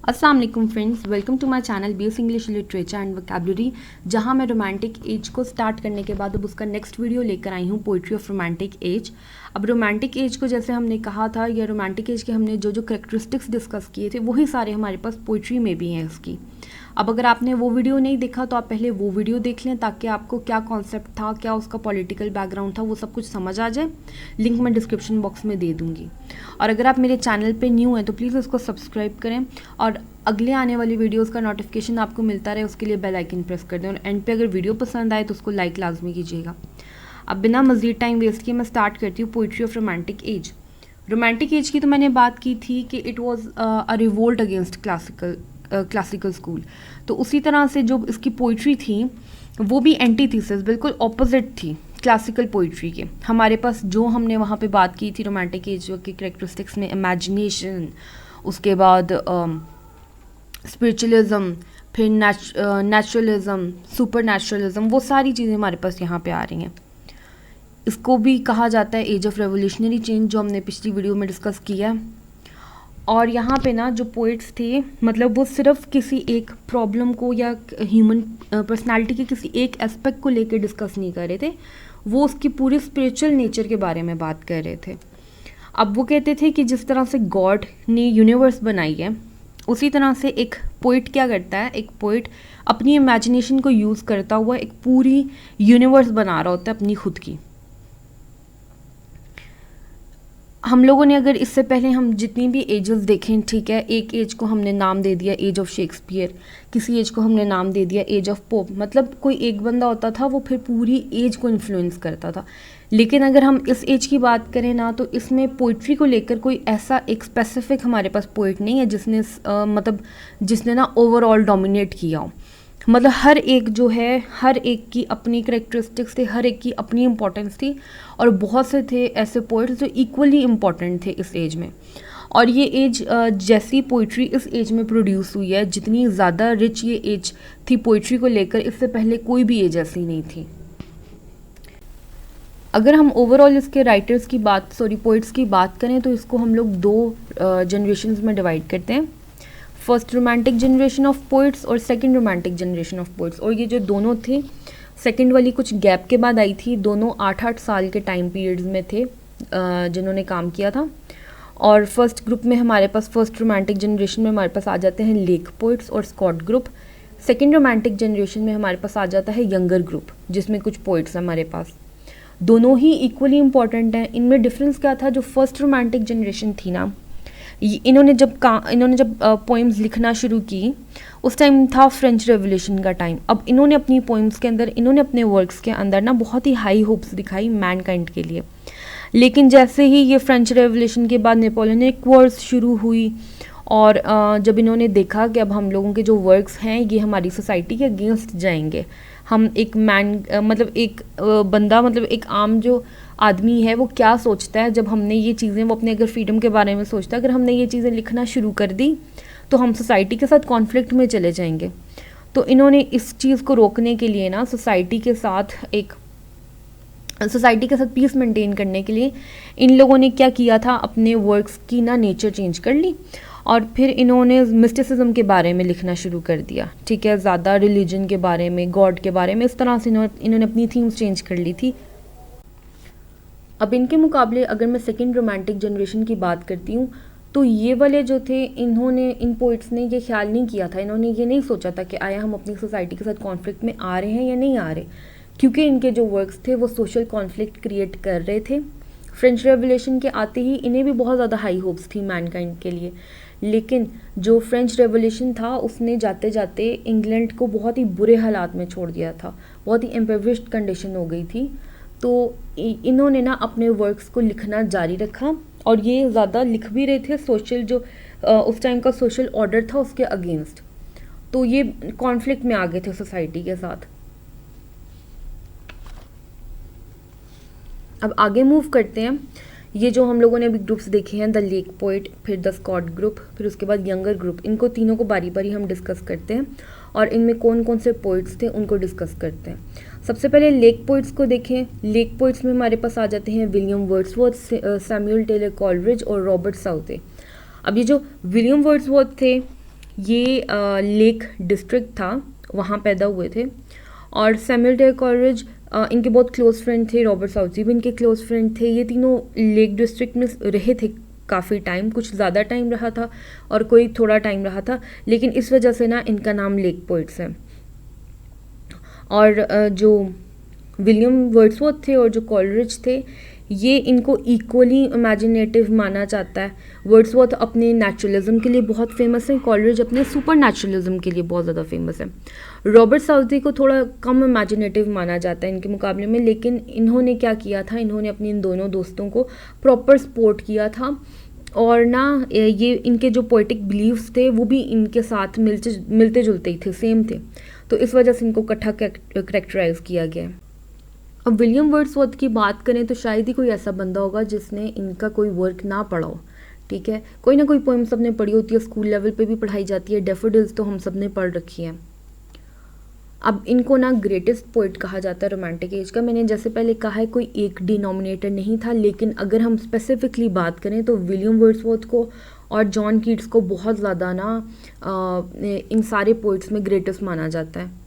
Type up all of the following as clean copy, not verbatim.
अस्सलाम वालेकुम friends, welcome to my channel BS English literature and vocabulary, जहां मैं रोमांटिक एज को स्टार्ट करने के बाद अब उसका नेक्स्ट वीडियो लेकर आई हूं, पोइट्री ऑफ रोमांटिक एज। अब रोमांटिक एज को जैसे हमने कहा था, या रोमांटिक एज के हमने जो जो करेक्टरिस्टिक्स डिस्कस किए थे वही सारे हमारे पास पोइट्री में भी हैं इसकी। अब अगर आपने वो वीडियो नहीं देखा तो आप पहले वो वीडियो देख लें, ताकि आपको क्या कॉन्सेप्ट था, क्या उसका पॉलिटिकल बैकग्राउंड था, वो सब कुछ समझ आ जाए। लिंक मैं डिस्क्रिप्शन बॉक्स में दे दूँगी। और अगर आप मेरे चैनल पे न्यू हैं तो प्लीज़ उसको सब्सक्राइब करें, और अगले आने वाली वीडियोस का नोटिफिकेशन आपको मिलता रहे उसके लिए बेल आइकन प्रेस कर दें। और एंड पे अगर वीडियो पसंद आए तो उसको लाइक लाजमी कीजिएगा। अब बिना मज़ीद टाइम वेस्ट किए मैं स्टार्ट करती हूँ poetry of romantic as. Romantic as की तो मैंने बात की थी कि it was a revolt against classical school. तो उसी तरह से जो इसकी पोइट्री थी वो भी एंटीथीसिस, बिल्कुल ऑपोजिट थी क्लासिकल पोइट्री के। हमारे पास जो हमने वहाँ पे बात की थी रोमांटिक एज के करेक्टरिस्टिक्स में, इमेजिनेशन, उसके बाद स्पिरिचुअलिज्म, फिर नेचुरलिज्म, सुपर नेचुरलिज्म, वो सारी चीज़ें हमारे पास यहाँ पे आ रही हैं। इसको भी कहा जाता है एज ऑफ रेवोल्यूशनरी चेंज, जो हमने पिछली वीडियो में डिस्कस किया है। और यहाँ पे ना जो पोइट्स थे, मतलब वो सिर्फ किसी एक प्रॉब्लम को या ह्यूमन पर्सनालिटी के किसी एक एस्पेक्ट को लेकर डिस्कस नहीं कर रहे थे, वो उसकी पूरी स्पिरिचुअल नेचर के बारे में बात कर रहे थे। अब वो कहते थे कि जिस तरह से गॉड ने यूनिवर्स बनाई है, उसी तरह से एक पोइट क्या करता है, एक पोइट अपनी इमेजिनेशन को यूज़ करता हुआ एक पूरी यूनिवर्स बना रहा होता है अपनी खुद की। हम लोगों ने अगर इससे पहले हम जितनी भी एजेस देखें, ठीक है, एक एज को हमने नाम दे दिया एज ऑफ शेक्सपियर, किसी एज को हमने नाम दे दिया एज ऑफ पोप। मतलब कोई एक बंदा होता था वो फिर पूरी एज को इन्फ्लुएंस करता था। लेकिन अगर हम इस एज की बात करें ना, तो इसमें पोइट्री को लेकर कोई ऐसा एक स्पेसिफिक हमारे पास पोइट नहीं है जिसने जिसने ना ओवरऑल डोमिनेट किया हो। मतलब हर एक जो है, हर एक की अपनी करेक्टरिस्टिक्स थे, हर एक की अपनी इम्पोर्टेंस थी, और बहुत से थे ऐसे पोइट्स जो इक्वली इम्पॉर्टेंट थे इस एज में। और ये एज जैसी पोइट्री इस एज में प्रोड्यूस हुई है, जितनी ज़्यादा रिच ये एज थी पोइट्री को लेकर, इससे पहले कोई भी एज ऐसी नहीं थी। अगर हम ओवरऑल इसके राइटर्स की बात, पोइट्स की बात करें, तो इसको हम लोग दो जनरेशन्स में डिवाइड करते हैं। First romantic generation of poets और second romantic generation of poets. और ये जो दोनों थे, सेकंड वाली कुछ गैप के बाद आई थी, दोनों 8-8 साल के टाइम पीरियड्स में थे जिन्होंने काम किया था। और फर्स्ट ग्रुप में हमारे पास, फर्स्ट रोमांटिक जनरेशन में हमारे पास आ जाते हैं लेक पोइट्स और Scott group. Second romantic generation में हमारे पास आ जाता है यंगर ग्रुप, जिसमें कुछ पोइट्स हमारे पास। दोनों ही इक्वली इम्पॉर्टेंट हैं। इनमें डिफरेंस क्या था, जो फर्स्ट रोमांटिक जनरेशन थी ना, इन्होंने जब पोइम्स लिखना शुरू की, उस टाइम था फ्रेंच रेवोल्यूशन का टाइम। अब इन्होंने अपनी पोइम्स के अंदर, इन्होंने अपने वर्क्स के अंदर ना बहुत ही हाई होप्स दिखाई मैनकाइंड के लिए। लेकिन जैसे ही ये फ्रेंच रेवोल्यूशन के बाद नेपोलियनिक वॉर्स शुरू हुई, और जब इन्होंने देखा कि अब हम लोगों के जो वर्क्स हैं ये हमारी सोसाइटी के अगेंस्ट जाएंगे, हम एक एक आम जो आदमी है वो क्या सोचता है जब हमने ये चीज़ें, वो अपने अगर फ्रीडम के बारे में सोचता है, अगर हमने ये चीज़ें लिखना शुरू कर दी तो हम सोसाइटी के साथ कॉन्फ्लिक्ट में चले जाएंगे। तो इन्होंने इस चीज़ को रोकने के लिए ना, सोसाइटी के साथ पीस मेंटेन करने के लिए इन लोगों ने क्या किया था, अपने वर्क्स की ना नेचर चेंज कर ली, और फिर इन्होंने मिस्टिसिज्म के बारे में लिखना शुरू कर दिया। ठीक है, ज़्यादा रिलीजन के बारे में, गॉड के बारे में, इस तरह से इन्होंने अपनी थीम्स चेंज कर ली थी। अब इनके मुकाबले अगर मैं सेकेंड रोमांटिक जनरेशन की बात करती हूँ, तो ये वाले जो थे, इन पोइट्स ने ये ख्याल नहीं किया था, इन्होंने ये नहीं सोचा था कि आया हम अपनी सोसाइटी के साथ कॉन्फ्लिक्ट में आ रहे हैं या नहीं आ रहे, क्योंकि इनके जो वर्क्स थे वो सोशल कॉन्फ्लिक्ट क्रिएट कर रहे थे। फ्रेंच रेवोल्यूशन के आते ही इन्हें भी बहुत ज़्यादा हाई होप्स थी मैनकाइंड के लिए, लेकिन जो फ्रेंच रेवोल्यूशन था उसने जाते जाते इंग्लैंड को बहुत ही बुरे हालात में छोड़ दिया था, बहुत ही इम्पोवेरिश्ड कंडीशन हो गई थी। तो इन्होंने ना अपने वर्क्स को लिखना जारी रखा, और ये ज़्यादा लिख भी रहे थे सोशल, जो उस टाइम का सोशल ऑर्डर था उसके अगेंस्ट। तो ये कॉन्फ्लिक्ट में आ गए थे सोसाइटी के साथ। अब आगे मूव करते हैं। ये जो हम लोगों ने अभी ग्रुप्स देखे हैं, द लेक पोइट, फिर द स्कॉट ग्रुप, फिर उसके बाद यंगर ग्रुप, इनको तीनों को बारी बारी हम डिस्कस करते हैं, और इनमें कौन कौन से पोइट्स थे उनको डिस्कस करते हैं। सबसे पहले लेक पोइट्स को देखें। लेक पोइट्स में हमारे पास आ जाते हैं William Wordsworth, Samuel Taylor Coleridge और रॉबर्ट साउथे। अब ये जो विलियम वर्ड्सवर्थ थे, ये लेक डिस्ट्रिक्ट था, वहाँ पैदा हुए थे। और सैमुअल टे कॉलरिज इनके बहुत क्लोज फ्रेंड थे, रॉबर्ट साउथी भी इनके क्लोज फ्रेंड थे। ये तीनों लेक डिस्ट्रिक्ट में रहे थे काफ़ी टाइम, कुछ ज़्यादा टाइम रहा था और कोई थोड़ा टाइम रहा था, लेकिन इस वजह से ना इनका नाम लेक पोइट्स है। और जो विलियम वर्ड्सवर्थ थे और जो कॉलरिज थे, ये इनको इक्वली इमेजिनेटिव माना जाता है। वर्ड्सवर्थ अपने नेचुरलिज्म के लिए बहुत फेमस है, कॉलरिज अपने सुपर नेचुरलिज्म के लिए बहुत ज़्यादा फेमस है। रॉबर्ट साउथी को थोड़ा कम इमेजिनेटिव माना जाता है इनके मुकाबले में, लेकिन इन्होंने क्या किया था, इन्होंने अपने इन दोनों दोस्तों को प्रॉपर सपोर्ट किया था। और ना ये इनके जो पोइटिक बिलीव्स थे वो भी इनके साथ मिलते जुलते ही थे, सेम थे, तो इस वजह से इनको इकट्ठा करेक्टराइज किया गया है। अब विलियम वर्ड्सवर्थ की बात करें तो शायद ही कोई ऐसा बंदा होगा जिसने इनका कोई वर्क ना पढ़ा हो। ठीक है, कोई ना कोई पोइम सबने पढ़ी होती है, स्कूल लेवल पे भी पढ़ाई जाती है। डैफोडिल्स तो हम सब ने पढ़ रखी है। अब इनको ना ग्रेटेस्ट पोइट कहा जाता है रोमांटिक एज का। मैंने जैसे पहले कहा है, कोई एक डिनोमिनेटर नहीं था, लेकिन अगर हम स्पेसिफिकली बात करें तो विलियम वर्ड्सवर्थ को और जॉन कीट्स को बहुत ज़्यादा ना इन सारे पोइट्स में ग्रेटेस्ट माना जाता है।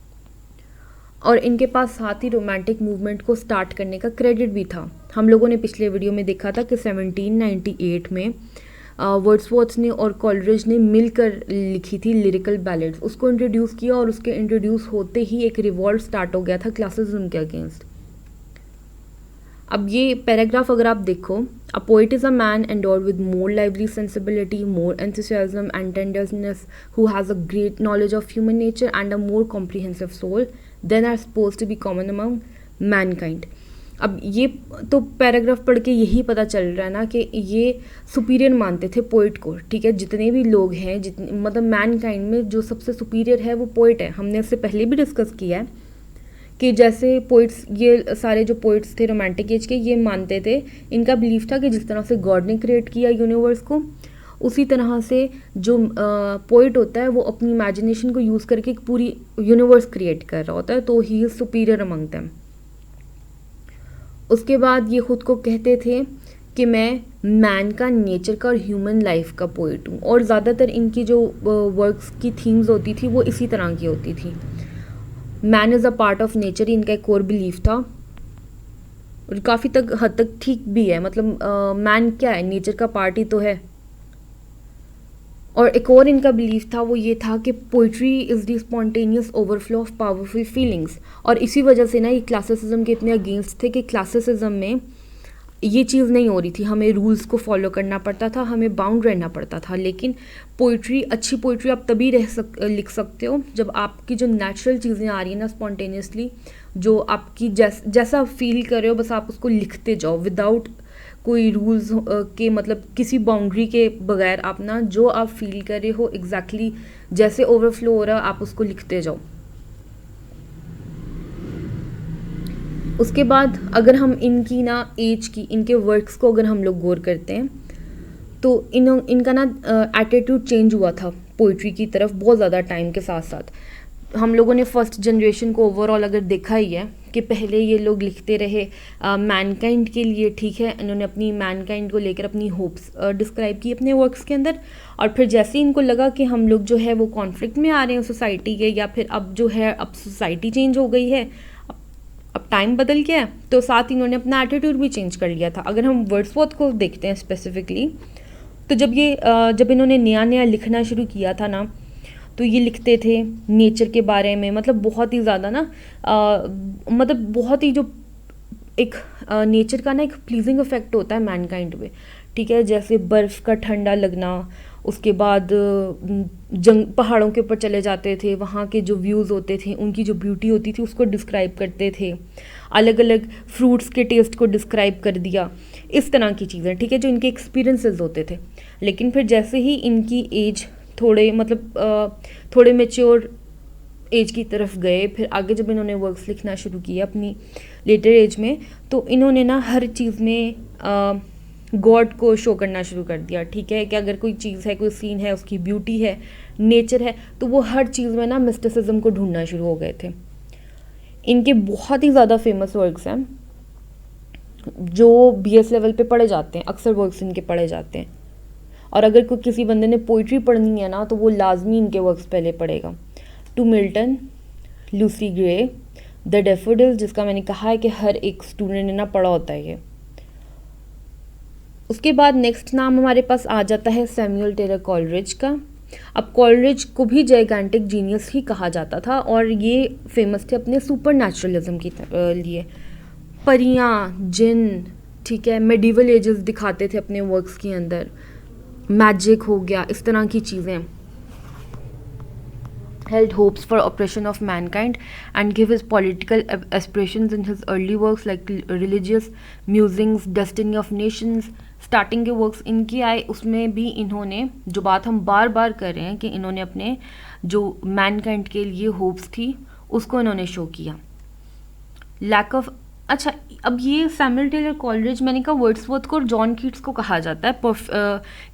और इनके पास साथ ही रोमांटिक मूवमेंट को स्टार्ट करने का क्रेडिट भी था। हम लोगों ने पिछले वीडियो में देखा था कि 1798 में वर्ड्सवर्थ ने और कॉलरिज ने मिलकर लिखी थी लिरिकल बैलेड्स, उसको इंट्रोड्यूस किया और उसके इंट्रोड्यूस होते ही एक रिवॉल्ट स्टार्ट हो गया था क्लासिसिज्म के अगेंस्ट। अब ये पैराग्राफ अगर आप देखो, a poet is a man endowed with more lively sensibility, more enthusiasm and tenderness, who has a great knowledge of human nature and a more comprehensive soul than are suppose to be common among mankind. अब ये तो paragraph पढ़ के यही पता चल रहा है ना कि ये सुपीरियर मानते थे पोइट को। ठीक है, जितने भी लोग हैं, जितने मतलब मैनकाइंड में जो सबसे सुपीरियर है वो पोइट है। हमने इससे पहले भी डिस्कस किया है कि जैसे पोइट्स, ये सारे जो पोइट्स थे रोमांटिक एज के, ये मानते थे, इनका बिलीफ था कि जिस तरह से गॉड ने क्रिएट किया यूनिवर्स को, उसी तरह से जो पोइट होता है वो अपनी इमेजिनेशन को यूज़ करके एक पूरी यूनिवर्स क्रिएट कर रहा होता है, तो he is superior among them. उसके बाद ये खुद को कहते थे कि मैं मैन का, नेचर का और ह्यूमन लाइफ का पोइट हूँ। और ज़्यादातर इनकी जो वर्क्स की थीम्स होती थी वो इसी तरह की होती थी। Man is a part of nature, इनका एक कोर बिलीफ था और काफ़ी हद तक ठीक भी है। मतलब मैन क्या है, नेचर का पार्ट ही तो है। और एक और इनका बिलीफ था, वो ये था कि poetry is the spontaneous overflow of powerful feelings. और इसी वजह से ना ये क्लासिसिज्म के इतने अगेंस्ट थे कि क्लासिसिज्म में ये चीज़ नहीं हो रही थी, हमें रूल्स को फॉलो करना पड़ता था, हमें बाउंड रहना पड़ता था। लेकिन पोइट्री, अच्छी पोइट्री आप तभी लिख सकते हो जब आपकी जो नेचुरल चीज़ें आ रही हैं ना स्पॉन्टेनियसली, जो आपकी जैसा फील कर रहे हो बस आप उसको लिखते जाओ विदाउट कोई रूल्स के, मतलब किसी बाउंड्री के बगैर। आप ना जो आप फील कर रहे हो एग्जैक्टली जैसे ओवरफ्लो हो रहा आप उसको लिखते जाओ। उसके बाद अगर हम इनकी ना एज की, इनके वर्क्स को अगर हम लोग गौर करते हैं तो इनका ना एटीट्यूड चेंज हुआ था पोइट्री की तरफ बहुत ज़्यादा टाइम के साथ साथ। हम लोगों ने फर्स्ट जनरेशन को ओवरऑल अगर देखा ही है कि पहले ये लोग लिखते रहे मैनकाइंड के लिए। ठीक है, इन्होंने अपनी मैनकाइंड को लेकर अपनी होप्स डिस्क्राइब की अपने वर्क्स के अंदर। और फिर जैसे इनको लगा कि हम लोग जो है वो कॉन्फ्लिक्ट में आ रहे हैं सोसाइटी के, या फिर अब जो है अब सोसाइटी चेंज हो गई है, अब टाइम बदल गया है, तो साथ इन्होंने अपना एटीट्यूड भी चेंज कर लिया था। अगर हम वर्ड्सवर्थ को देखते हैं स्पेसिफिकली, तो जब इन्होंने नया नया लिखना शुरू किया था ना, तो ये लिखते थे नेचर के बारे में, मतलब बहुत ही ज़्यादा ना मतलब बहुत ही जो एक नेचर का ना एक प्लीजिंग इफेक्ट होता है मैनकाइंड में। ठीक है, जैसे बर्फ़ का ठंडा लगना, उसके बाद पहाड़ों के ऊपर चले जाते थे, वहाँ के जो व्यूज़ होते थे, उनकी जो ब्यूटी होती थी उसको डिस्क्राइब करते थे। अलग अलग फ्रूट्स के टेस्ट को डिस्क्राइब कर दिया, इस तरह की चीज़ें। ठीक है, जो इनके एक्सपीरियंसेस होते थे। लेकिन फिर जैसे ही इनकी एज थोड़े मैच्योर एज की तरफ गए, फिर आगे जब इन्होंने वर्क्स लिखना शुरू किए अपनी लेटर एज में, तो इन्होंने ना हर चीज़ में गॉड को शो करना शुरू कर दिया। ठीक है, कि अगर कोई चीज़ है, कोई सीन है, उसकी ब्यूटी है, नेचर है, तो वो हर चीज़ में ना मिस्टिसिज्म को ढूंढना शुरू हो गए थे। इनके बहुत ही ज़्यादा फेमस वर्क्स हैं जो BS लेवल पे पढ़े जाते हैं, अक्सर वर्क्स इनके पढ़े जाते हैं। और अगर कोई किसी बंदे ने पोइट्री पढ़नी है ना तो वो लाजमी इनके वर्क्स पहले पढ़ेगा। To Milton, Lucy Gray, the daffodils, जिसका मैंने कहा है कि हर एक स्टूडेंट ने ना पढ़ा होता है ये। उसके बाद नेक्स्ट नाम हमारे पास आ जाता है सैमुअल टेलर कॉलरिज का। अब कॉलरिज को भी जाइगैंटिक जीनियस ही कहा जाता था और ये फेमस थे अपने सुपर नेचुरलिज्म के लिए। परियाँ, जिन, ठीक है, मेडिवल एजेस दिखाते थे अपने वर्क्स के अंदर, मैजिक हो गया, इस तरह की चीज़ें। held hopes for oppression of mankind and gave his political aspirations in his early works like religious musings, destiny of nations। Starting के वर्क्स इनकी आए उसमें भी इन्होंने, जो बात हम बार बार कर रहे हैं कि इन्होंने अपने जो मैनकाइंड के लिए होप्स थी उसको इन्होंने शो किया। लैक ऑफ, अच्छा अब ये सैमुअल टेलर कॉलरिज, मैंने कहा वर्ड्सवर्थ को और जॉन कीट्स को कहा जाता है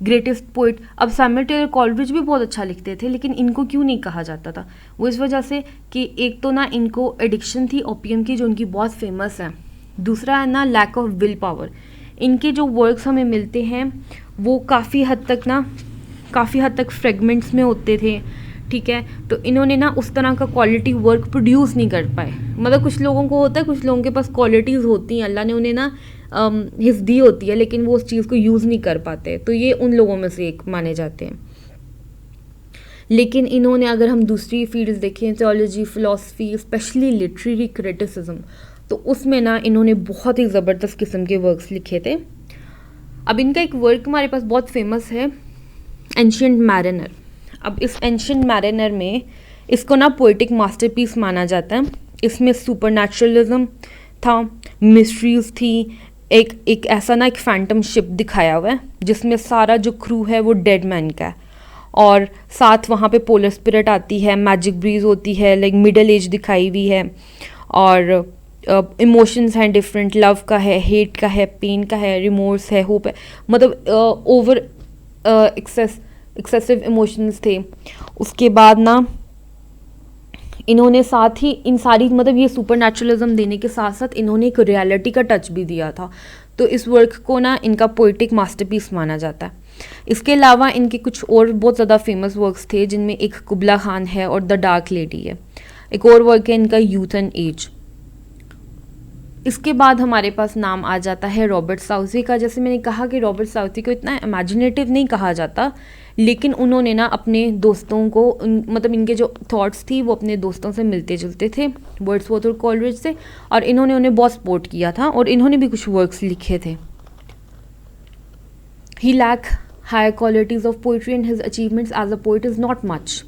ग्रेटेस्ट पोइट। अब सैमुअल टेलर कॉलरिज भी बहुत अच्छा लिखते थे लेकिन इनको क्यों नहीं कहा जाता था? वो इस वजह से कि एक तो ना इनको एडिक्शन थी ओपियम की जो उनकी बहुत फेमस है, दूसरा है ना लैक ऑफ विल पावर। इनके जो वर्क्स हमें मिलते हैं वो काफ़ी हद तक फ्रेगमेंट्स में होते थे, ठीक है। तो इन्होंने ना उस तरह का क्वालिटी वर्क प्रोड्यूस नहीं कर पाए। मतलब कुछ लोगों को होता है, कुछ लोगों के पास क्वालिटीज़ होती हैं, अल्लाह ने उन्हें ना हिस्स दी होती है लेकिन वो उस चीज़ को यूज़ नहीं कर पाते, तो ये उन लोगों में से एक माने जाते हैं। लेकिन इन्होंने, अगर हम दूसरी फील्ड्स देखें, theology, philosophy, specially literary criticism, तो उसमें ना इन्होंने बहुत ही ज़बरदस्त किस्म के वर्क्स लिखे थे। अब इनका एक वर्क हमारे पास बहुत फेमस है, एंशिएंट मैरिनर। अब इस एंशिएंट मैरिनर में इसको ना पोएटिक मास्टरपीस माना जाता है। इसमें सुपरनैचुरलिज्म था, मिस्ट्रीज थी, एक ऐसा ना एक फैंटम शिप दिखाया हुआ है जिसमें सारा जो क्रू है वो डेड मैन का है और साथ वहाँ पे पोलर स्पिरिट आती है, मैजिक ब्रीज होती है, लाइक मिडल एज दिखाई हुई है और इमोशंस हैं डिफरेंट, लव का है, हेट का है, पेन का है, रिमोर्स है, होप है, मतलब ओवर एक्सेसिव इमोशंस थे। उसके बाद ना इन्होंने साथ ही इन सारी, मतलब ये सुपरनैचुरलिज्म देने के साथ साथ इन्होंने एक रियलिटी का टच भी दिया था, तो इस वर्क को ना इनका पोएटिक मास्टरपीस माना जाता है। इसके अलावा इनके कुछ और बहुत ज़्यादा फेमस वर्क्स थे जिनमें एक कुबला खान है और द डार्क लेडी है। एक और वर्क है इनका यूथ एंड एज। इसके बाद हमारे पास नाम आ जाता है रॉबर्ट साउथी का। जैसे मैंने कहा कि रॉबर्ट साउथी को इतना इमेजिनेटिव नहीं कहा जाता, लेकिन उन्होंने ना अपने दोस्तों को, मतलब इनके जो थॉट्स थी वो अपने दोस्तों से मिलते जुलते थे, वर्ड्सवर्थ और कॉलरिज से, और इन्होंने उन्हें बहुत सपोर्ट किया था और इन्होंने भी कुछ वर्क्स लिखे थे। He lack higher qualities of poetry and his achievements as a poet is not much.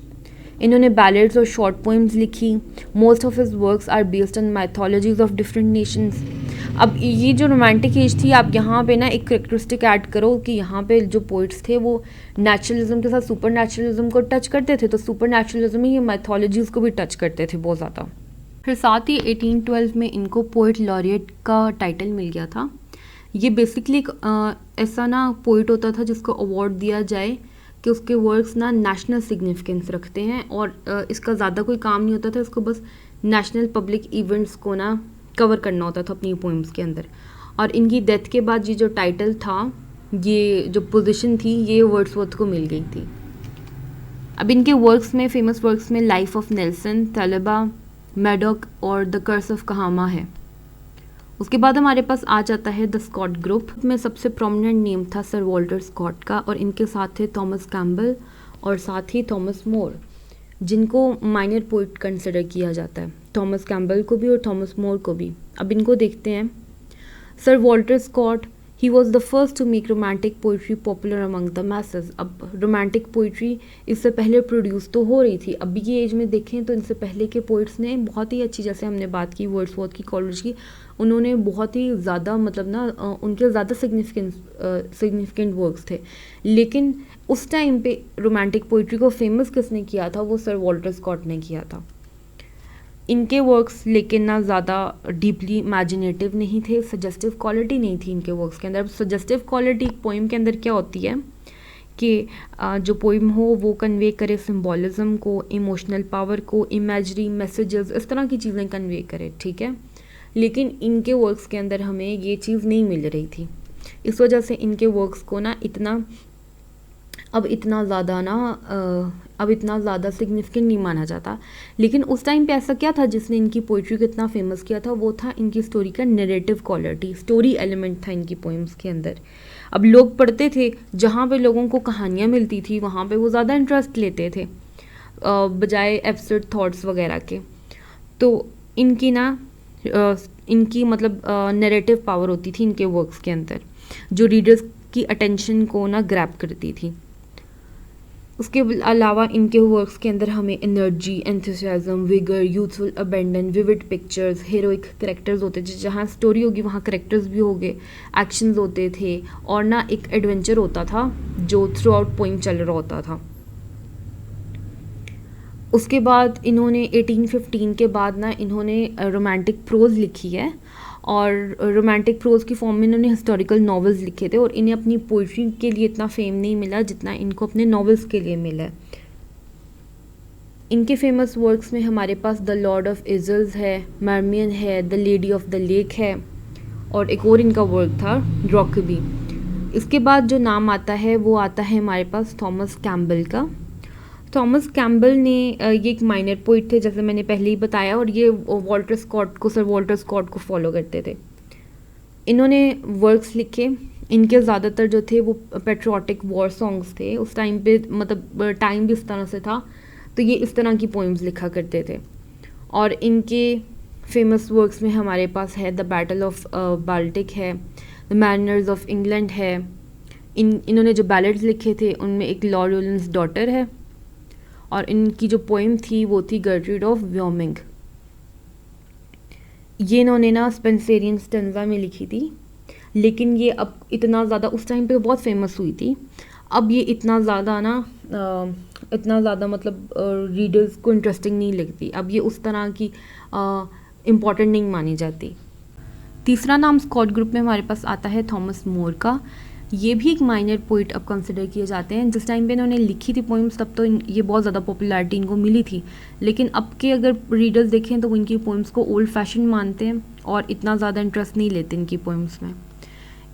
इन्होंने बैलेड्स और शॉर्ट पोइम्स लिखी। Most of his works are based on mythologies of different nations. अब ये जो रोमांटिक एज थी, आप यहाँ पे ना एक करेक्टरिस्टिक ऐड करो कि यहाँ पे जो पोइट्स थे वो नेचुरलिज्म के साथ सुपर नेचुरलिज्म को टच करते थे, तो सुपर नेचुरलिज्म ही माइथोलॉजीज़ को भी टच करते थे बहुत ज़्यादा। फिर साथ ही 1812 में इनको पोइट लॉरिएट का टाइटल मिल गया था। ये बेसिकली एक ऐसा ना पोइट होता था जिसको अवार्ड दिया जाए कि उसके वर्क्स ना नेशनल सिग्निफिकेंस रखते हैं और इसका ज़्यादा कोई काम नहीं होता था, इसको बस नेशनल पब्लिक इवेंट्स को ना कवर करना होता था अपनी पोइम्स के अंदर। और इनकी डेथ के बाद ये जो टाइटल था, ये जो पोजीशन थी, ये वर्ड्सवर्थ को मिल गई थी। अब इनके वर्क्स में, फेमस वर्क्स में लाइफ ऑफ नेल्सन, तलबा, मैडॉक और द कर्स ऑफ कहामा है। उसके बाद हमारे पास आ जाता है द स्कॉट ग्रुप में सबसे प्रोमिनेंट नेम था सर वॉल्टर स्कॉट का, और इनके साथ थे थॉमस कैम्बल और साथ ही थॉमस मोर, जिनको माइनर पोइट कंसिडर किया जाता है, थॉमस कैम्बल को भी और थॉमस मोर को भी। अब इनको देखते हैं। Sir Walter Scott, he was the first to make romantic poetry popular among the masses. अब रोमांटिक पोइट्री इससे पहले प्रोड्यूस तो हो रही थी, अभी की एज में देखें तो इनसे पहले के पोइट्स ने बहुत ही अच्छी, जैसे हमने बात की वर्ड्सवर्थ की, कॉलरिज की, उन्होंने बहुत ही ज़्यादा, मतलब ना उनके ज़्यादा सिग्निफिकेंट वर्क्स थे। लेकिन उस टाइम पे रोमांटिक पोइट्री को फेमस किसने किया था? वो सर वॉल्टर स्कॉट ने किया था। इनके वर्क्स लेकिन ना ज़्यादा डीपली इमेजिनेटिव नहीं थे, सजेस्टिव क्वालिटी नहीं थी इनके वर्क्स के अंदर। अब सजेस्टिव क्वालिटी पोइम के अंदर क्या होती है कि जो पोइम हो वो कन्वे करे सिम्बॉलिज्म को, इमोशनल पावर को, इमेजरी, मैसेजेस, इस तरह की चीज़ें कन्वे करे, ठीक है। लेकिन इनके वर्क्स के अंदर हमें ये चीज़ नहीं मिल रही थी, इस वजह से इनके वर्क्स को ना इतना अब इतना ज़्यादा सिग्निफिकेंट नहीं माना जाता। लेकिन उस टाइम पे ऐसा क्या था जिसने इनकी पोइट्री को इतना फेमस किया था, वो था इनकी स्टोरी का नरेटिव क्वालिटी, स्टोरी एलिमेंट था इनकी पोइम्स के अंदर। अब लोग पढ़ते थे, जहाँ पे लोगों को कहानियाँ मिलती थी वहाँ पे वो ज़्यादा इंटरेस्ट लेते थे बजाय एब्सर्ड थॉट्स वगैरह के। तो इनकी ना इनकी मतलब नरेटिव पावर होती थी इनके वर्क्स के अंदर, जो रीडर्स की अटेंशन को ना ग्रैब करती थी। उसके अलावा इनके वर्क्स के अंदर हमें energy, enthusiasm, vigour, youthful abandon, vivid pictures, heroic characters होते थे। जहाँ स्टोरी होगी वहाँ कैरेक्टर्स भी होंगे, एक्शंस होते थे और ना एक एडवेंचर होता था जो थ्रू आउट पोइम चल रहा होता था। उसके बाद इन्होंने 1815 के बाद ना इन्होंने रोमांटिक प्रोज लिखी है, और रोमांटिक प्रोज की फॉर्म में इन्होंने हिस्टोरिकल नॉवेल्स लिखे थे, और इन्हें अपनी पोइट्री के लिए इतना फेम नहीं मिला जितना इनको अपने नॉवेल्स के लिए मिला है। इनके फेमस वर्क्स में हमारे पास द लॉर्ड ऑफ इजल्स है, मर्मियन है, the lady of the lake है, और एक और इनका वर्क था रॉकबी। इसके बाद जो नाम आता है वो आता है हमारे पास थॉमस कैम्बल का। थॉमस कैम्बल ने ये एक माइनर पोइट थे जैसे मैंने पहले ही बताया, और ये सर वॉल्टर स्कॉट को फॉलो करते थे। इन्होंने वर्क्स लिखे, इनके ज़्यादातर जो थे वो पेट्रियाटिक वॉर सॉन्ग्स थे। उस टाइम पे मतलब टाइम भी इस तरह से था, तो ये इस तरह की पोइम्स लिखा करते थे। और इनके फेमस वर्क्स में हमारे पास है द बैटल ऑफ बाल्टिक है, द मैरिनर्स ऑफ इंग्लैंड है। इन्होंने जो बैलेड्स लिखे थे उनमें एक लॉर्ड रोलैंड्स डॉटर है, और इनकी जो पोइम थी वो थी गर्ट्रूड ऑफ व्योमिंग। ये इन्होंने ना स्पेंसेरियन स्टेंजा में लिखी थी, लेकिन ये अब इतना ज़्यादा उस टाइम पे बहुत फेमस हुई थी। अब ये इतना ज़्यादा मतलब रीडर्स को इंटरेस्टिंग नहीं लगती, अब ये उस तरह की इम्पॉर्टेंट नहीं मानी जाती। तीसरा नाम स्कॉट ग्रुप में हमारे पास आता है थॉमस मोर का। ये भी एक माइनर पोइट अब कंसिडर किए जाते हैं। जिस टाइम पे इन्होंने लिखी थी पोइम्स तब तो ये बहुत ज़्यादा पॉपुलैरिटी इनको मिली थी, लेकिन अब के अगर रीडर्स देखें तो वो इनकी पोइम्स को ओल्ड फैशन मानते हैं और इतना ज़्यादा इंटरेस्ट नहीं लेते इनकी पोइम्स में।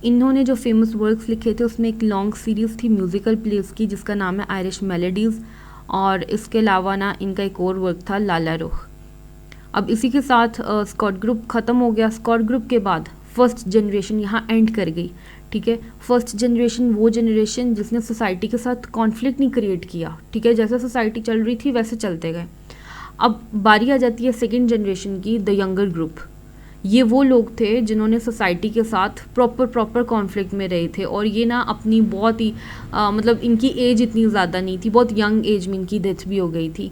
इन्होंने जो फेमस वर्क्स लिखे थे उसमें एक लॉन्ग सीरीज़ थी म्यूज़िकल प्लेस की जिसका नाम है आयरिश मेलोडीज़, और इसके अलावा ना इनका एक और वर्क था लाला रुख। अब इसी के साथ स्कॉट ग्रुप ख़त्म हो गया। स्कॉट ग्रुप के बाद फर्स्ट जनरेशन यहाँ एंड कर गई, ठीक है। फर्स्ट जनरेशन वो जनरेशन जिसने सोसाइटी के साथ कॉन्फ्लिक्ट नहीं क्रिएट किया, ठीक है, जैसे सोसाइटी चल रही थी वैसे चलते गए। अब बारी आ जाती है सेकंड जनरेशन की, द यंगर ग्रुप। ये वो लोग थे जिन्होंने सोसाइटी के साथ प्रॉपर कॉन्फ्लिक्ट में रहे थे, और ये ना अपनी बहुत ही मतलब इनकी एज इतनी ज़्यादा नहीं थी, बहुत यंग एज में इनकी डेथ भी हो गई थी।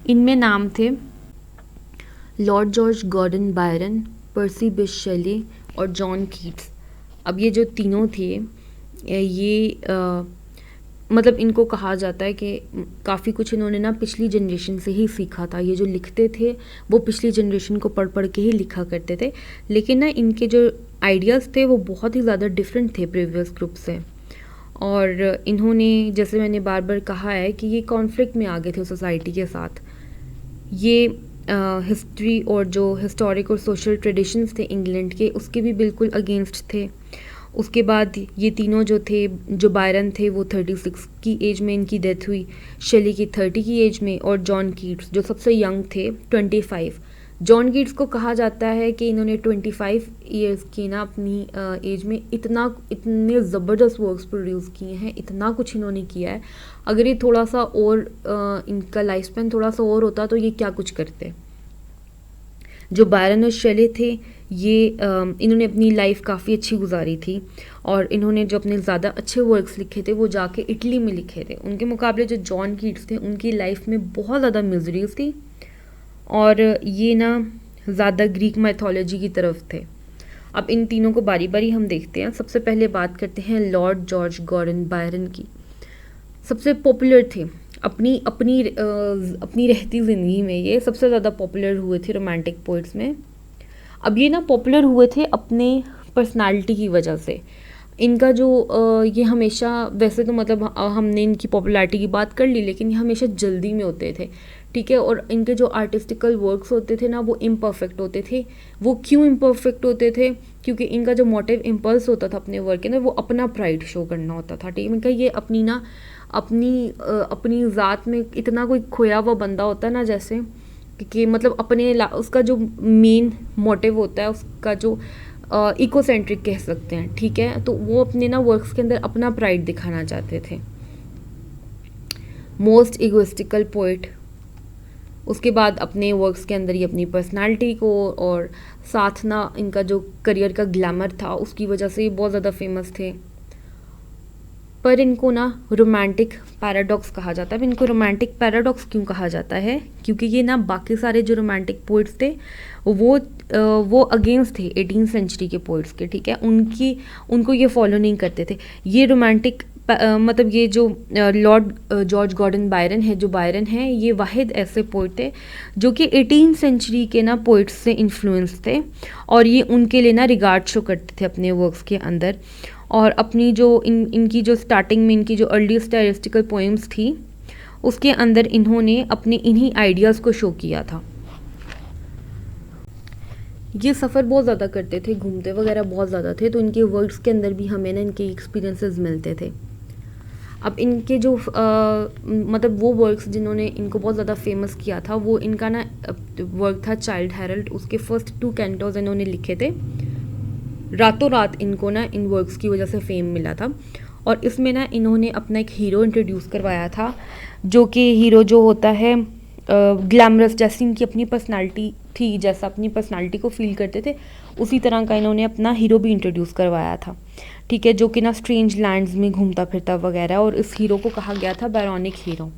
इनमें नाम थे लॉर्ड जॉर्ज गॉर्डन बायरन, पर्सी बिश शेले और जॉन कीट्स। अब ये जो तीनों थे ये मतलब इनको कहा जाता है कि काफ़ी कुछ इन्होंने ना पिछली जनरेशन से ही सीखा था। ये जो लिखते थे वो पिछली जनरेशन को पढ़ के ही लिखा करते थे, लेकिन ना इनके जो आइडियाज़ थे वो बहुत ही ज़्यादा डिफरेंट थे प्रीवियस ग्रुप से। और इन्होंने जैसे मैंने बार बार कहा है कि ये कॉन्फ्लिक्ट में आ गए थे सोसाइटी के साथ। ये हिस्ट्री और जो हिस्टोरिक और सोशल ट्रेडिशंस थे इंग्लैंड के उसके भी बिल्कुल अगेंस्ट थे। उसके बाद ये तीनों जो थे, जो बायरन थे वो 36 की एज में इनकी डेथ हुई, शेली की 30 की एज में, और जॉन कीट्स जो सबसे यंग थे 25। जॉन कीट्स को कहा जाता है कि इन्होंने 25 ईयर्स की ना अपनी एज में इतने ज़बरदस्त वर्क्स प्रोड्यूस किए हैं, इतना कुछ इन्होंने किया है। अगर ये थोड़ा सा और इनका लाइफ स्पैन थोड़ा सा और होता तो ये क्या कुछ करते। जो बायरन और शेले थे ये इन्होंने अपनी लाइफ काफ़ी अच्छी गुजारी थी, और इन्होंने जो अपने ज़्यादा अच्छे वर्क्स लिखे थे वो जाके इटली में लिखे थे। उनके मुकाबले जो जॉन कीट्स थे उनकी लाइफ में बहुत ज़्यादा मिजरीज थी, और ये ना ज़्यादा ग्रीक मैथोलॉजी की तरफ थे। अब इन तीनों को बारी बारी हम देखते हैं। सबसे पहले बात करते हैं लॉर्ड जॉर्ज गॉर्डन बायरन की। सबसे पॉपुलर थे अपनी रहती ज़िंदगी में, ये सबसे ज़्यादा पॉपुलर हुए थे रोमांटिक पोइट्स में। अब ये ना पॉपुलर हुए थे अपने पर्सनालिटी की वजह से। इनका जो ये हमेशा, वैसे तो मतलब हमने इनकी पॉपुलैरिटी की बात कर ली, लेकिन ये हमेशा जल्दी में होते थे, ठीक है। और इनके जो आर्टिस्टिकल वर्क्स होते थे ना वो इम्परफेक्ट होते थे। वो क्यों इम्परफेक्ट होते थे? क्योंकि इनका जो मोटिव इम्पल्स होता था अपने वर्क के अंदर वो अपना प्राइड शो करना होता था, ठीक है। इनका ये अपनी ना अपनी ज़ात में इतना कोई खोया हुआ बंदा होता है ना, जैसे कि मतलब उसका जो मेन मोटिव होता है, उसका जो इकोसेंट्रिक कह सकते हैं, ठीक है। तो वो अपने ना वर्क्स के अंदर अपना प्राइड दिखाना चाहते थे। Most egoistical poet. उसके बाद अपने वर्क्स के अंदर ये अपनी पर्सनालिटी को और साथ ना इनका जो करियर का ग्लैमर था उसकी वजह से ये बहुत ज़्यादा फेमस थे। पर इनको ना रोमांटिक पैराडॉक्स कहा जाता है। अब इनको रोमांटिक पैराडॉक्स क्यों कहा जाता है? क्योंकि ये ना बाकी सारे जो रोमांटिक पोइट्स थे वो अगेंस्ट थे 18th सेंचुरी के पोइट्स के, ठीक है। उनको ये फॉलो नहीं करते थे। ये रोमांटिक मतलब ये जो लॉर्ड जॉर्ज गॉर्डन बायरन है, जो बायरन है, ये वाहिद ऐसे पोइट थे जो कि 18th सेंचुरी के ना पोइट्स से इन्फ्लुएंस थे और ये उनके लिए ना रिगार्ड शो करते थे अपने वर्क्स के अंदर। और अपनी जो इनकी जो स्टार्टिंग में इनकी जो अर्ली स्टाइलिस्टिकल पोएम्स थी उसके अंदर इन्होंने अपने इन्हीं आइडियाज़ को शो किया था। ये सफ़र बहुत ज़्यादा करते थे, घूमते वगैरह बहुत ज़्यादा थे, तो इनके वर्क्स के अंदर भी हमें ना इनके एक्सपीरियंसेस मिलते थे। अब इनके जो मतलब वो वर्क्स जिन्होंने इनको बहुत ज़्यादा फेमस किया था, वो इनका ना वर्क था चाइल्ड हेरल्ड। उसके फर्स्ट 2 कैंटोज इन्होंने लिखे थे। रातों रात इनको ना इन वर्क्स की वजह से फेम मिला था और इसमें ना इन्होंने अपना एक हीरो इंट्रोड्यूस करवाया था, जो कि हीरो जो होता है ग्लैमरस, जैसी इनकी अपनी पर्सनालिटी थी, जैसा अपनी पर्सनालिटी को फील करते थे उसी तरह का इन्होंने अपना हीरो भी इंट्रोड्यूस करवाया था, ठीक है, जो कि ना स्ट्रेंज लैंड्स में घूमता फिरता वगैरह, और इस हीरो को कहा गया था बैरोनिक हीरो।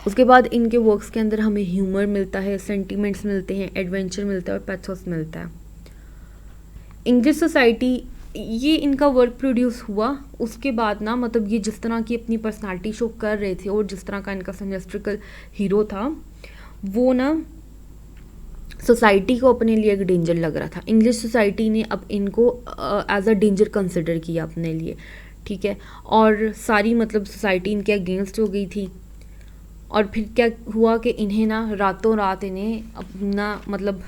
उसके बाद इनके वर्क्स के अंदर हमें ह्यूमर मिलता है, सेंटिमेंट्स मिलते हैं, एडवेंचर मिलता है और पैथोस मिलता है। इंग्लिश सोसाइटी, ये इनका वर्क प्रोड्यूस हुआ उसके बाद ना, मतलब ये जिस तरह की अपनी पर्सनालिटी शो कर रहे थे और जिस तरह का इनका सिनेस्ट्रिकल हीरो था, वो ना सोसाइटी को अपने लिए एक डेंजर लग रहा था। इंग्लिश सोसाइटी ने अब इनको एज अ डेंजर कंसिडर किया अपने लिए, ठीक है, और सारी मतलब सोसाइटी इनके अगेंस्ट हो गई थी। और फिर क्या हुआ कि इन्हें ना रातों रात इन्हें अपना मतलब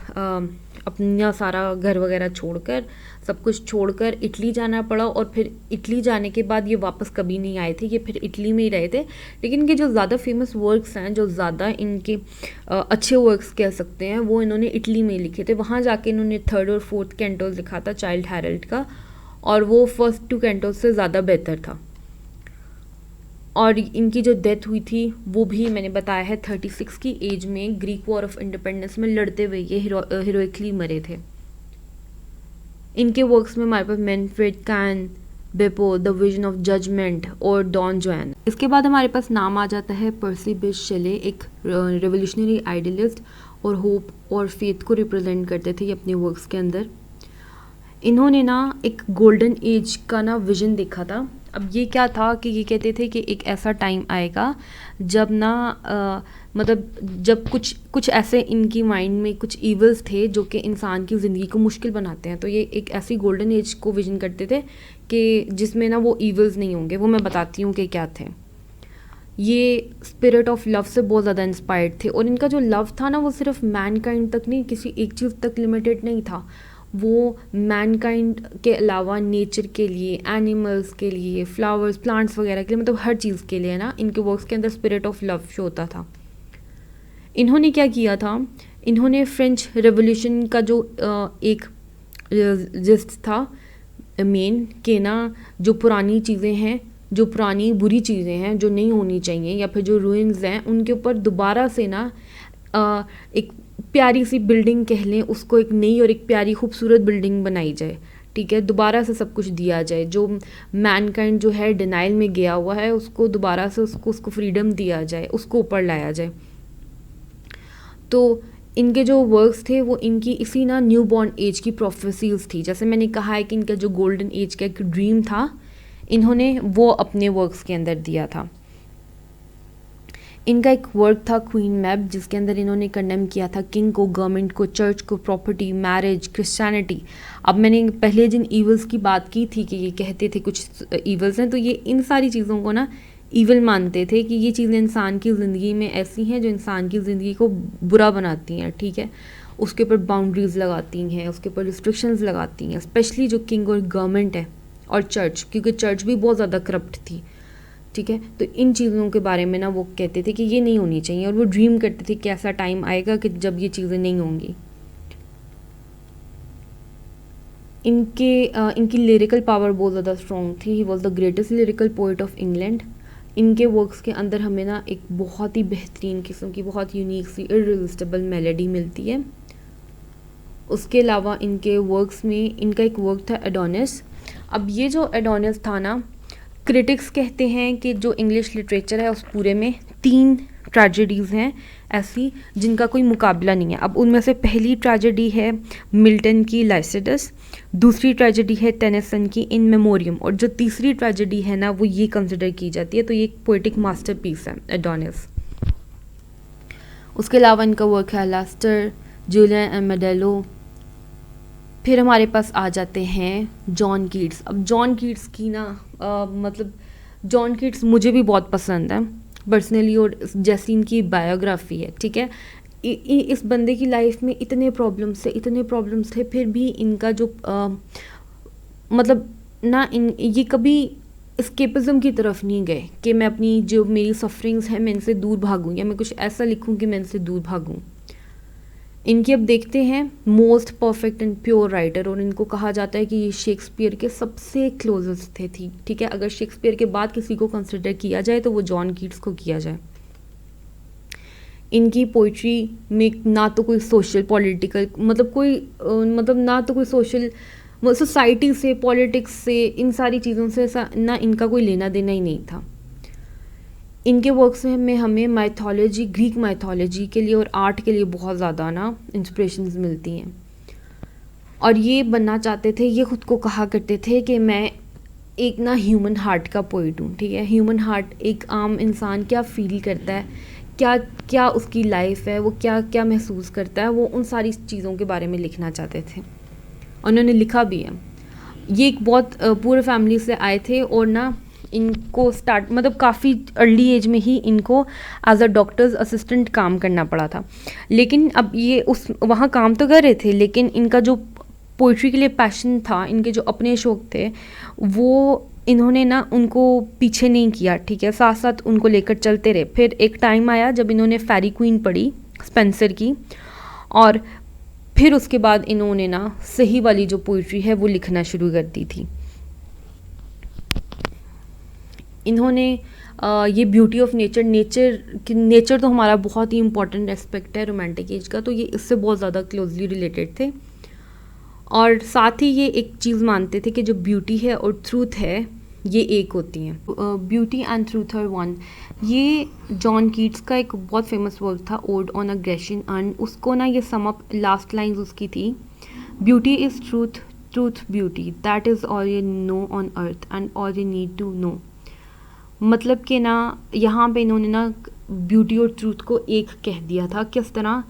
अपना सारा घर वगैरह छोड़कर, सब कुछ छोड़कर इटली जाना पड़ा। और फिर इटली जाने के बाद ये वापस कभी नहीं आए थे, ये फिर इटली में ही रहे थे। लेकिन इनके जो ज़्यादा फेमस वर्क्स हैं, जो ज़्यादा इनके अच्छे वर्क्स कह सकते हैं, वो इन्होंने इटली में लिखे थे। वहाँ जाके इन्होंने 3rd और 4th कैंटोज लिखा था चाइल्ड हेरल्ड का, और वो फर्स्ट 2 कैंटोज से ज़्यादा बेहतर था। और इनकी जो डेथ हुई थी वो भी मैंने बताया है 36 की एज में ग्रीक वॉर ऑफ इंडिपेंडेंस में लड़ते हुए ये हीरोइकली मरे थे। इनके वर्क्स में हमारे पास Manfred Cain, Beppo, the vision of judgment और डॉन जोआन। इसके बाद हमारे पास नाम आ जाता है पर्सी बिश शेले, एक रेवोल्यूशनरी आइडियलिस्ट और होप और फेथ को रिप्रेजेंट करते थे अपने वर्क्स के अंदर। इन्होंने ना एक गोल्डन एज का ना विजन देखा था। अब ये क्या था कि ये कहते थे कि एक ऐसा टाइम आएगा जब ना मतलब जब कुछ ऐसे इनकी माइंड में कुछ ईवल्स थे जो कि इंसान की ज़िंदगी को मुश्किल बनाते हैं। तो ये एक ऐसी गोल्डन एज को विजन करते थे कि जिसमें ना वो ईवल्स नहीं होंगे। वो मैं बताती हूँ कि क्या थे। ये स्पिरिट ऑफ लव से बहुत ज़्यादा इंस्पायर्ड थे, और इनका जो लव था ना वो सिर्फ मैनकाइंड तक नहीं, किसी एक चीज़ तक लिमिटेड नहीं था। वो मैनकाइंड के अलावा नेचर के लिए, एनिमल्स के लिए, फ्लावर्स, प्लांट्स वगैरह के लिए, मतलब हर चीज़ के लिए ना इनके वर्क्स के अंदर स्पिरिट ऑफ लव शो होता था। इन्होंने क्या किया था, इन्होंने फ्रेंच रेवोल्यूशन का जो एक जिस्ट था मेन के ना, जो पुरानी चीज़ें हैं, जो पुरानी बुरी चीज़ें हैं जो नहीं होनी चाहिए, या फिर जो रूइंस हैं, उनके ऊपर दोबारा से ना एक प्यारी सी बिल्डिंग कह लें उसको, एक नई और एक प्यारी खूबसूरत बिल्डिंग बनाई जाए, ठीक है। दोबारा से सब कुछ दिया जाए, जो मैनकाइंड जो है डिनाइल में गया हुआ है उसको दोबारा से उसको फ्रीडम दिया जाए, उसको ऊपर लाया जाए। तो इनके जो वर्क्स थे वो इनकी इसी ना न्यू बॉर्न एज की प्रोफेसीज थी। जैसे मैंने कहा है कि इनका जो गोल्डन एज का एक ड्रीम था, इन्होंने वो अपने वर्क्स के अंदर दिया था। इनका एक वर्क था क्वीन मैब, जिसके अंदर इन्होंने कंडेम किया था किंग को, गवर्नमेंट को, चर्च को, प्रॉपर्टी, मैरिज, क्रिश्चियनिटी। अब मैंने पहले जिन ईवल्स की बात की थी कि ये कहते थे कुछ ईवल्स हैं, तो ये इन सारी चीज़ों को ना ईवल मानते थे कि ये चीज़ें इंसान की ज़िंदगी में ऐसी हैं जो इंसान की ज़िंदगी को बुरा बनाती हैं, ठीक है। उसके ऊपर बाउंड्रीज़ लगाती हैं, उसके ऊपर रिस्ट्रिक्शंस लगाती हैं, स्पेशली जो किंग और गवर्नमेंट है और चर्च, क्योंकि चर्च भी बहुत ज़्यादा करप्ट थी, ठीक है। तो इन चीज़ों के बारे में ना वो कहते थे कि ये नहीं होनी चाहिए, और वो ड्रीम करते थे कि ऐसा टाइम आएगा कि जब ये चीज़ें नहीं होंगी। इनकी लिरिकल पावर बहुत ज़्यादा स्ट्रॉन्ग थी। ही was the greatest lyrical poet of England. इनके वर्क्स के अंदर हमें ना एक बहुत ही बेहतरीन किस्म की, बहुत यूनिक सी इररेसिस्टिबल मेलोडी मिलती है। उसके अलावा इनके वर्क्स में इनका एक वर्क था एडोनिस। अब ये जो एडोनिस था ना, क्रिटिक्स कहते हैं कि जो इंग्लिश लिटरेचर है उस पूरे में 3 ट्रेजेडीज़ हैं ऐसी जिनका कोई मुकाबला नहीं है। अब उनमें से पहली ट्रेजेडी है मिल्टन की लाइसिडस, दूसरी ट्रेजेडी है टेनिसन की इन मेमोरियम, और जो तीसरी ट्रेजेडी है ना वो ये कंसिडर की जाती है। तो ये एक पोएटिक मास्टरपीस है एडोनिस। उसके अलावा इनका वर्क है लास्टर, जूलियन एंड मेडेलो। फिर हमारे पास आ जाते हैं जॉन कीट्स। अब जॉन कीट्स की ना मतलब जॉन कीट्स मुझे भी बहुत पसंद है पर्सनली, और जैसी इनकी बायोग्राफी है, ठीक है। इस बंदे की लाइफ में इतने प्रॉब्लम्स थे, फिर भी इनका जो मतलब ना ये कभी एस्केपिज्म की तरफ नहीं गए कि मैं अपनी जो मेरी सफरिंग्स हैं मैं इनसे दूर भागूं, या मैं कुछ ऐसा लिखूं कि मैं इनसे दूर भागूं। इनकी अब देखते हैं most perfect and pure writer, और इनको कहा जाता है कि ये शेक्सपियर के सबसे क्लोजेस्ट थे, ठीक है। अगर शेक्सपियर के बाद किसी को कंसिडर किया जाए तो वो जॉन कीट्स को किया जाए। इनकी पोइट्री में ना तो कोई सोशल पॉलिटिकल मतलब ना तो कोई सोशल सोसाइटी से, पॉलिटिक्स से, इन सारी चीज़ों से ना इनका कोई लेना देना ही नहीं था। इनके वर्क्स में हमें माइथोलॉजी, ग्रीक माइथोलॉजी के लिए और आर्ट के लिए बहुत ज़्यादा ना इंस्पिरेशंस मिलती हैं, और ये बनना चाहते थे, ये खुद को कहा करते थे कि मैं एक ना ह्यूमन हार्ट का पोइट हूँ, ठीक है। ह्यूमन हार्ट, एक आम इंसान क्या फील करता है, क्या क्या उसकी लाइफ है, वो क्या क्या महसूस करता है, वो उन सारी चीज़ों के बारे में लिखना चाहते थे। उन्होंने लिखा भी है। ये एक बहुत पूरे फैमिली से आए थे, और ना इनको मतलब काफ़ी अर्ली एज में ही इनको एज अ डॉक्टर्स असिस्टेंट काम करना पड़ा था। लेकिन अब ये वहाँ काम तो कर रहे थे, लेकिन इनका जो पोइट्री के लिए पैशन था, इनके जो अपने शौक थे, वो इन्होंने ना उनको पीछे नहीं किया, ठीक है। साथ साथ उनको लेकर चलते रहे। फिर एक टाइम आया जब इन्होंने फेरी क्वीन पढ़ी स्पेंसर की, और फिर उसके बाद इन्होंने ना सही वाली जो पोइट्री है वो लिखना शुरू कर दी थी। इन्होंने ये ब्यूटी ऑफ नेचर तो हमारा बहुत ही इंपॉर्टेंट एस्पेक्ट है रोमांटिक एज का, तो ये इससे बहुत ज़्यादा क्लोजली रिलेटेड थे। और साथ ही ये एक चीज़ मानते थे कि जो ब्यूटी है और ट्रूथ है ये एक होती हैं। Beauty and truth are one, ये जॉन कीट्स का एक बहुत फेमस वर्क था, ओड ऑन अग्रेशन, एंड उसको ना ये सम अप लास्ट लाइन्स उसकी थी, beauty is truth, truth beauty, that is all you know on earth and all you need to know. मतलब कि ना यहाँ पे इन्होंने ना ब्यूटी और ट्रूथ को एक कह दिया था। किस तरह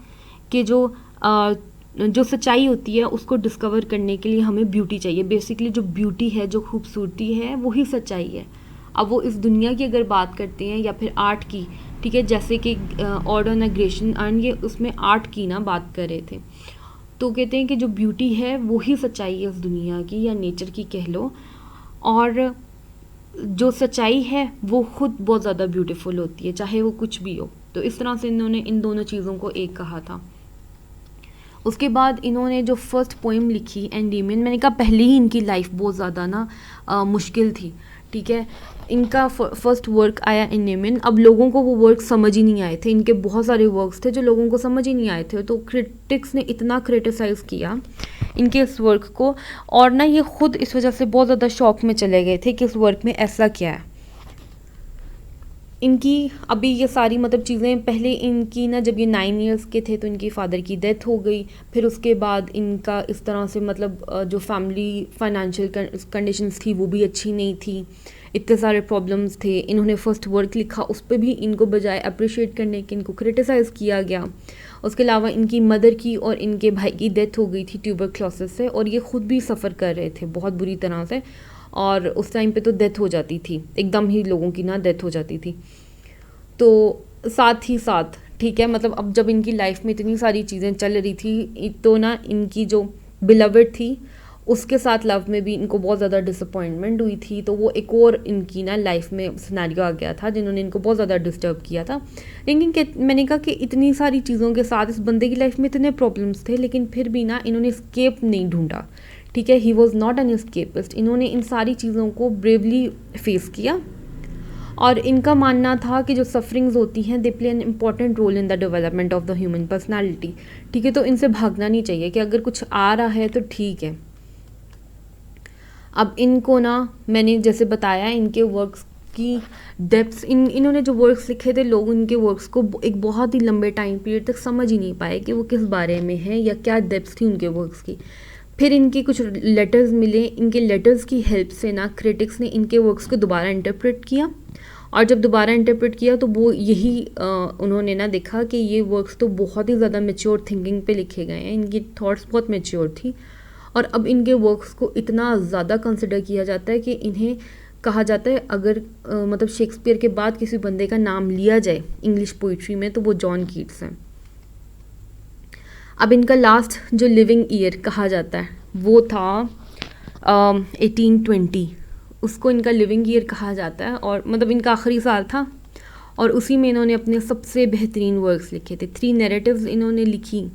कि जो सच्चाई होती है उसको डिस्कवर करने के लिए हमें ब्यूटी चाहिए। बेसिकली जो ब्यूटी है, जो खूबसूरती है, वही सच्चाई है। अब वो इस दुनिया की अगर बात करते हैं या फिर आर्ट की, ठीक है, जैसे कि ऑड ऑन अग्रेशन एंड ये उसमें आर्ट की ना बात कर रहे थे, तो कहते हैं कि जो ब्यूटी है वही सच्चाई है इस दुनिया की, या नेचर की कह लो, और जो सच्चाई है वो खुद बहुत ज़्यादा ब्यूटीफुल होती है, चाहे वो कुछ भी हो। तो इस तरह से इन्होंने इन दोनों चीज़ों को एक कहा था। उसके बाद इन्होंने जो फर्स्ट पोइम लिखी एंडीमियन, मैंने कहा पहले ही इनकी लाइफ बहुत ज़्यादा ना मुश्किल थी, ठीक है। इनका फर्स्ट वर्क आया एंडीमियन। अब लोगों को वो वर्क समझ ही नहीं आए थे, इनके बहुत सारे वर्क्स थे जो लोगों को समझ ही नहीं आए थे, तो क्रिटिक्स ने इतना क्रिटिसाइज़ किया इनके इस वर्क को, और ना ये खुद इस वजह से बहुत ज़्यादा शॉक में चले गए थे कि इस वर्क में ऐसा क्या है। इनकी अभी ये सारी मतलब चीज़ें, पहले इनकी ना जब ये 9 ईयर्स के थे तो इनकी फादर की डेथ हो गई। फिर उसके बाद इनका इस तरह से मतलब जो फैमिली फाइनेंशियल कंडीशंस थी वो भी अच्छी नहीं थी, इतने सारे प्रॉब्लम्स थे। इन्होंने फर्स्ट वर्क लिखा, उस पर भी इनको बजाय अप्रिशिएट करने के इनको क्रिटिसाइज़ किया गया। उसके अलावा इनकी मदर की और इनके भाई की डेथ हो गई थी ट्यूबरक्लोसिस से, और ये ख़ुद भी सफ़र कर रहे थे बहुत बुरी तरह से, और उस टाइम पे तो डेथ हो जाती थी, एकदम ही लोगों की ना डेथ हो जाती थी। तो साथ ही साथ, ठीक है, मतलब अब जब इनकी लाइफ में इतनी सारी चीज़ें चल रही थी, तो ना इनकी जो बिलवड थी उसके साथ लव में भी इनको बहुत ज़्यादा डिसअपॉइंटमेंट हुई थी, तो वो एक और इनकी ना लाइफ में सिनेरियो आ गया था जिन्होंने इनको बहुत ज़्यादा डिस्टर्ब किया था। लेकिन मैंने कहा कि इतनी सारी चीज़ों के साथ इस बंदे की लाइफ में इतने प्रॉब्लम्स थे, लेकिन फिर भी ना इन्होंने स्केप नहीं ढूंढा, ठीक है। He was not an escapist. इन्होंने इन सारी चीज़ों को ब्रेवली फेस किया और इनका मानना था कि जो सफरिंग्स होती हैं they play an important role in the development of the human personality, ठीक है। तो इनसे भागना नहीं चाहिए कि अगर कुछ आ रहा है तो ठीक है। अब इनको ना मैंने जैसे बताया इनके वर्क्स की डेप्थ्स, इन्होंने जो वर्क्स लिखे थे लोग इनके वर्क्स को एक बहुत ही लंबे टाइम पीरियड तक समझ ही नहीं पाए कि वो किस बारे में है या क्या डेप्थ थी उनके वर्क्स की। फिर इनके कुछ लेटर्स मिले, इनके लेटर्स की हेल्प से ना क्रिटिक्स ने इनके वर्क्स को दोबारा इंटरप्रेट किया, और जब दोबारा इंटरप्रेट किया तो वो यही उन्होंने ना देखा कि ये वर्क्स तो बहुत ही ज़्यादा मेच्योर थिंकिंग पे लिखे गए हैं, इनकी थॉट्स बहुत मेच्योर थी। और अब इनके वर्क्स को इतना ज़्यादा कंसिडर किया जाता है कि इन्हें कहा जाता है अगर मतलब शेक्सपियर के बाद किसी बंदे का नाम लिया जाए इंग्लिश पोइट्री में तो वो जॉन कीट्स हैं। अब इनका लास्ट जो लिविंग ईयर कहा जाता है वो था 1820, उसको इनका लिविंग ईयर कहा जाता है, और मतलब इनका आखिरी साल था और उसी में इन्होंने अपने सबसे बेहतरीन वर्क्स लिखे थे। 3 नैरेटिव्स इन्होंने लिखी,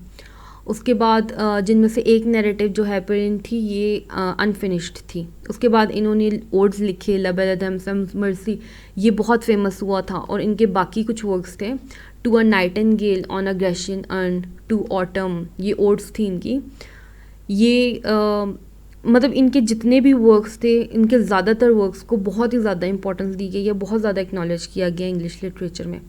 उसके बाद जिनमें से एक नैरेटिव जो हैपरिन थी ये अनफिनिश्ड थी। उसके बाद इन्होंने ओड्स लिखे, ला बेल एडम मर्सी, ये बहुत फेमस हुआ था। और इनके बाकी कुछ वर्क्स थे, to a nightingale, on a Grecian urn, to autumn, ये ओड्स थी इनकी। ये मतलब इनके जितने भी वर्क्स थे, इनके ज़्यादातर वर्क्स को बहुत ही ज़्यादा इंपॉर्टेंस दी गई है, बहुत ज़्यादा एक्नॉलेज किया गया इंग्लिश लिटरेचर में।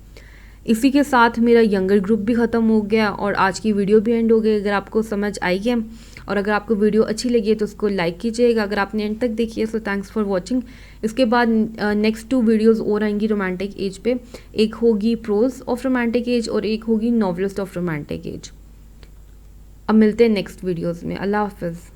इसी के साथ मेरा यंगर ग्रुप भी ख़त्म हो गया और आज की वीडियो भी एंड हो गई। अगर आपको समझ आई है और अगर आपको वीडियो अच्छी लगी है तो उसको लाइक कीजिएगा। अगर आपने एंड तक देखी है सो थैंक्स फॉर वॉचिंग। इसके बाद नेक्स्ट 2 वीडियोज़ और आएंगी रोमांटिक एज पे, एक होगी प्रोज ऑफ रोमांटिक एज और एक होगी नॉवलिस्ट ऑफ रोमांटिक एज। अब मिलते हैं नेक्स्ट वीडियोज़ में। अल्लाह हाफिज़।